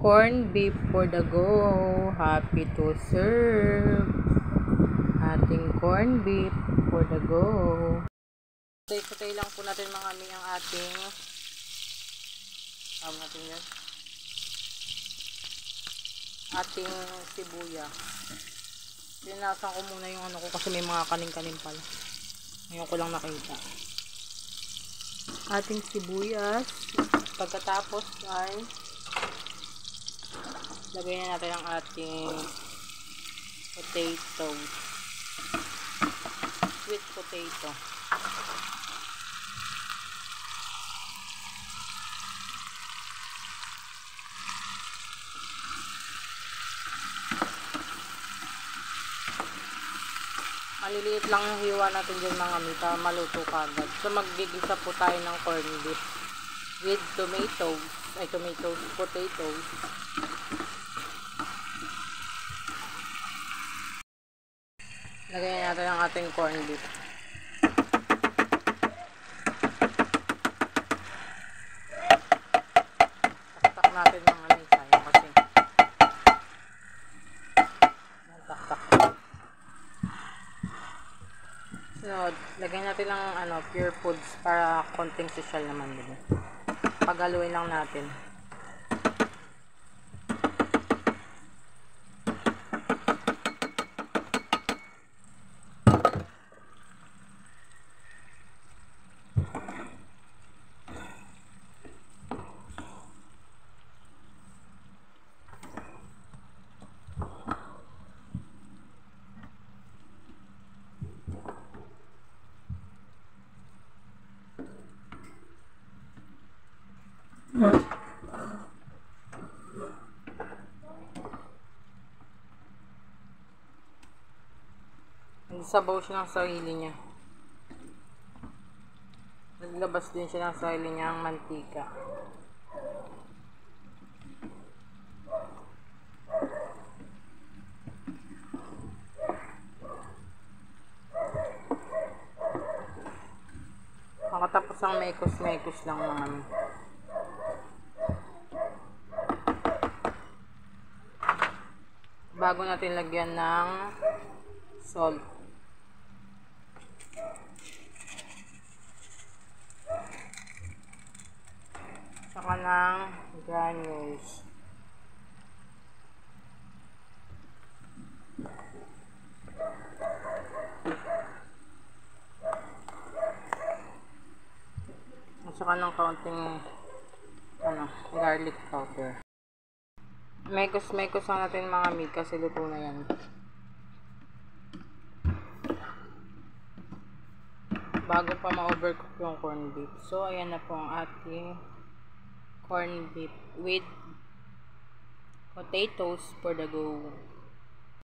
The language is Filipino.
Corned beef for the go. Happy to serve. Ating corned beef for the go. Satay lang po natin mga ami ang ating ating sibuya. Pinasan ko muna yung ano ko kasi may mga kanin-kanin pala. Ngayon ko lang nakita. Ating sibuyas. Pagkatapos ay lagay na natin ang ating potato. Sweet potato. Maliliit lang yung hiwa natin dyan mga mita, maluto kagad. So maggigisa po tayo ng corned beef with potatoes. Lagyan natin ang ating corned beef. Taktak natin mga mita, yung kasi taktak. So, lagyan natin ng pure foods para konting social naman din. Paghaluin lang natin. Sabaw siya ng sarili niya. Naglabas din siya ng sarili niya ang mantika. Makatapos ang mekos-mekos lang naman. Bago natin lagyan ng salt. Saka ng granules. At saka ng kaunting garlic powder. Mekos-mekos lang natin mga meat kasi luto na yan. Bago pa ma-overcook yung corned beef. So, ayan na po ang ating corned beef with potatoes for the go.